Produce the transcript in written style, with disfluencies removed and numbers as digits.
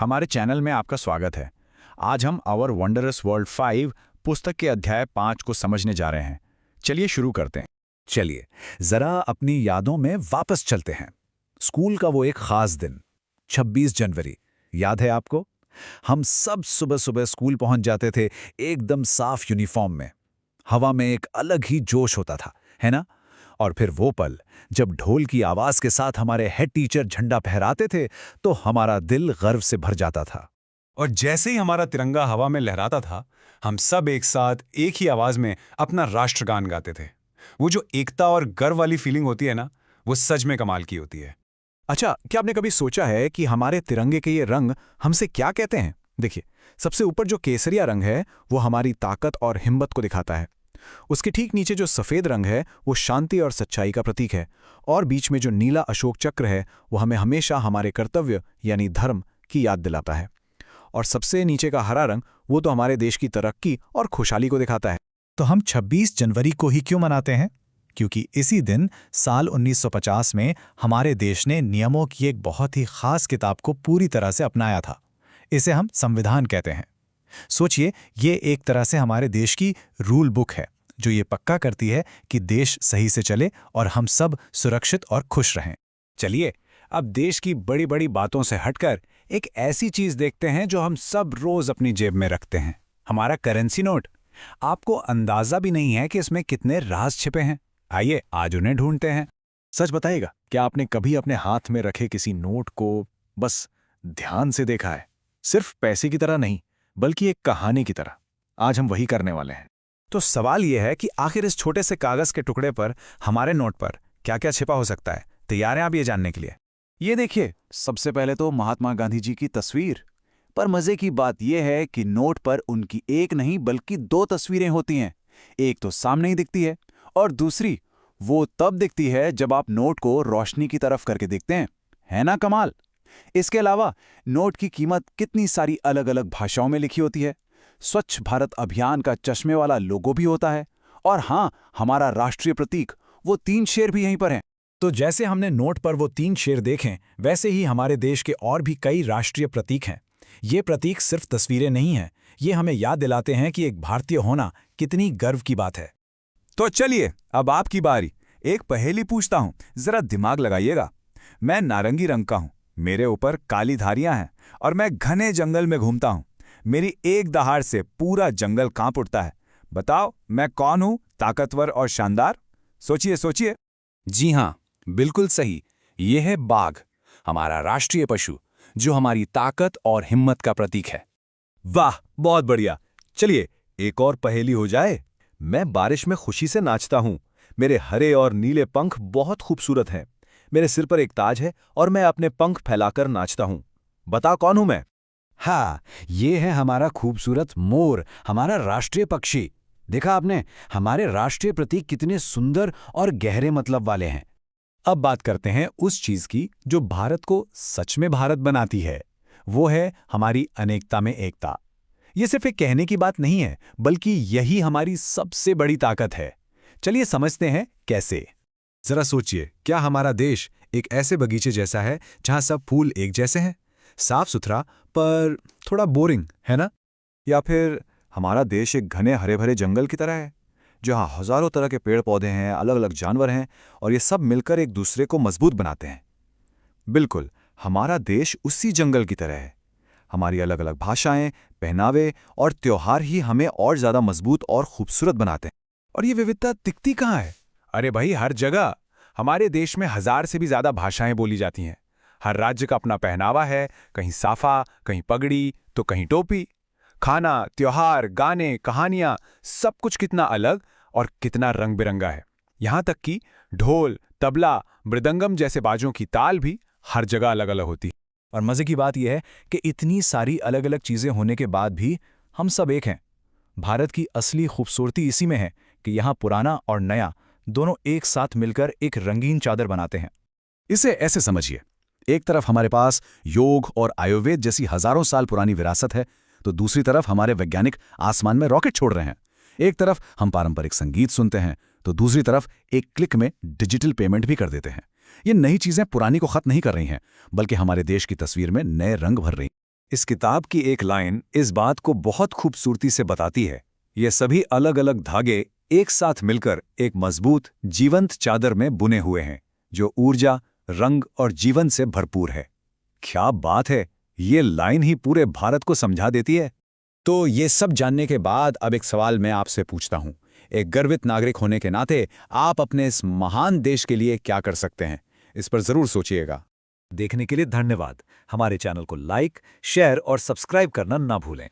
हमारे चैनल में आपका स्वागत है। आज हम आवर वंडरस वर्ल्ड 5 पुस्तक के अध्याय 5 को समझने जा रहे हैं। चलिए शुरू करते हैं। चलिए जरा अपनी यादों में वापस चलते हैं। स्कूल का वो एक खास दिन 26 जनवरी याद है आपको? हम सब सुबह सुबह स्कूल पहुंच जाते थे, एकदम साफ यूनिफॉर्म में। हवा में एक अलग ही जोश होता था, है ना? और फिर वो पल जब ढोल की आवाज के साथ हमारे हेड टीचर झंडा फहराते थे तो हमारा दिल गर्व से भर जाता था। और जैसे ही हमारा तिरंगा हवा में लहराता था, हम सब एक साथ एक ही आवाज में अपना राष्ट्रगान गाते थे। वो जो एकता और गर्व वाली फीलिंग होती है ना, वो सच में कमाल की होती है। अच्छा, क्या आपने कभी सोचा है कि हमारे तिरंगे के ये रंग हमसे क्या कहते हैं? देखिए, सबसे ऊपर जो केसरिया रंग है वो हमारी ताकत और हिम्मत को दिखाता है। उसके ठीक नीचे जो सफ़ेद रंग है वो शांति और सच्चाई का प्रतीक है। और बीच में जो नीला अशोक चक्र है वो हमें हमेशा हमारे कर्तव्य यानी धर्म की याद दिलाता है। और सबसे नीचे का हरा रंग वो तो हमारे देश की तरक्की और खुशहाली को दिखाता है। तो हम 26 जनवरी को ही क्यों मनाते हैं? क्योंकि इसी दिन साल 1950 में हमारे देश ने नियमों की एक बहुत ही खास किताब को पूरी तरह से अपनाया था। इसे हम संविधान कहते हैं। सोचिए, ये एक तरह से हमारे देश की रूल बुक है जो ये पक्का करती है कि देश सही से चले और हम सब सुरक्षित और खुश रहें। चलिए, अब देश की बड़ी बड़ी बातों से हटकर एक ऐसी चीज देखते हैं जो हम सब रोज अपनी जेब में रखते हैं, हमारा करेंसी नोट। आपको अंदाजा भी नहीं है कि इसमें कितने राज छिपे हैं। आइए आज उन्हें ढूंढते हैं। सच बताइएगा, क्या आपने कभी अपने हाथ में रखे किसी नोट को बस ध्यान से देखा है? सिर्फ पैसे की तरह नहीं, बल्कि एक कहानी की तरह। आज हम वही करने वाले हैं। तो सवाल यह है कि आखिर इस छोटे से कागज के टुकड़े पर, हमारे नोट पर क्या क्या छिपा हो सकता है? तैयार हैं आप ये जानने के लिए? ये देखिए, सबसे पहले तो महात्मा गांधी जी की तस्वीर। पर मजे की बात यह है कि नोट पर उनकी एक नहीं बल्कि दो तस्वीरें होती हैं। एक तो सामने ही दिखती है और दूसरी वो तब दिखती है जब आप नोट को रोशनी की तरफ करके देखते हैं। है ना कमाल? इसके अलावा नोट की कीमत कितनी सारी अलग अलग भाषाओं में लिखी होती है। स्वच्छ भारत अभियान का चश्मे वाला लोगो भी होता है। और हाँ, हमारा राष्ट्रीय प्रतीक वो 3 शेर भी यहीं पर हैं। तो जैसे हमने नोट पर वो 3 शेर देखें, वैसे ही हमारे देश के और भी कई राष्ट्रीय प्रतीक हैं। ये प्रतीक सिर्फ तस्वीरें नहीं हैं, ये हमें याद दिलाते हैं कि एक भारतीय होना कितनी गर्व की बात है। तो चलिए, अब आपकी बारी। एक पहेली पूछता हूं, जरा दिमाग लगाइएगा। मैं नारंगी रंग का हूं, मेरे ऊपर काली धारियां हैं और मैं घने जंगल में घूमता हूं। मेरी एक दहाड़ से पूरा जंगल कांप उठता है। बताओ मैं कौन हूं, ताकतवर और शानदार? सोचिए सोचिए। जी हाँ, बिल्कुल सही। ये है बाघ, हमारा राष्ट्रीय पशु, जो हमारी ताकत और हिम्मत का प्रतीक है। वाह, बहुत बढ़िया। चलिए एक और पहेली हो जाए। मैं बारिश में खुशी से नाचता हूं। मेरे हरे और नीले पंख बहुत खूबसूरत हैं। मेरे सिर पर एक ताज है और मैं अपने पंख फैलाकर नाचता हूं। बता कौन हूं मैं? हाँ, ये है हमारा खूबसूरत मोर, हमारा राष्ट्रीय पक्षी। देखा आपने, हमारे राष्ट्रीय प्रतीक कितने सुंदर और गहरे मतलब वाले हैं। अब बात करते हैं उस चीज की जो भारत को सच में भारत बनाती है। वो है हमारी अनेकता में एकता। ये सिर्फ एक कहने की बात नहीं है, बल्कि यही हमारी सबसे बड़ी ताकत है। चलिए समझते हैं कैसे। जरा सोचिए, क्या हमारा देश एक ऐसे बगीचे जैसा है जहां सब फूल एक जैसे हैं, साफ सुथरा पर थोड़ा बोरिंग, है ना? या फिर हमारा देश एक घने हरे भरे जंगल की तरह है जहां हजारों तरह के पेड़ पौधे हैं, अलग अलग जानवर हैं और ये सब मिलकर एक दूसरे को मजबूत बनाते हैं। बिल्कुल, हमारा देश उसी जंगल की तरह है। हमारी अलग अलग भाषाएं, पहनावे और त्योहार ही हमें और ज्यादा मजबूत और खूबसूरत बनाते हैं। और ये विविधता दिखती कहाँ है? अरे भाई, हर जगह। हमारे देश में 1000 से भी ज्यादा भाषाएं बोली जाती हैं। हर राज्य का अपना पहनावा है, कहीं साफा, कहीं पगड़ी तो कहीं टोपी। खाना, त्योहार, गाने, कहानियां, सब कुछ कितना अलग और कितना रंग बिरंगा है। यहां तक कि ढोल, तबला, मृदंगम जैसे बाजों की ताल भी हर जगह अलग अलग होती है। और मजे की बात यह है कि इतनी सारी अलग अलग चीजें होने के बाद भी हम सब एक हैं। भारत की असली खूबसूरती इसी में है कि यहाँ पुराना और नया दोनों एक साथ मिलकर एक रंगीन चादर बनाते हैं। इसे ऐसे समझिए, एक तरफ हमारे पास योग और आयुर्वेद जैसी हजारों साल पुरानी विरासत है, तो दूसरी तरफ हमारे वैज्ञानिक आसमान में रॉकेट छोड़ रहे हैं। एक तरफ हम पारंपरिक संगीत सुनते हैं, तो दूसरी तरफ एक क्लिक में डिजिटल पेमेंट भी कर देते हैं। ये नई चीजें पुरानी को खत्म नहीं कर रही हैं, बल्कि हमारे देश की तस्वीर में नए रंग भर रही हैं। इस किताब की एक लाइन इस बात को बहुत खूबसूरती से बताती है। ये सभी अलग अलग धागे एक साथ मिलकर एक मजबूत, जीवंत चादर में बुने हुए हैं, जो ऊर्जा, रंग और जीवन से भरपूर है। क्या बात है! ये लाइन ही पूरे भारत को समझा देती है। तो ये सब जानने के बाद अब एक सवाल मैं आपसे पूछता हूं। एक गर्वित नागरिक होने के नाते आप अपने इस महान देश के लिए क्या कर सकते हैं? इस पर जरूर सोचिएगा। देखने के लिए धन्यवाद। हमारे चैनल को लाइक, शेयर और सब्सक्राइब करना ना भूलें।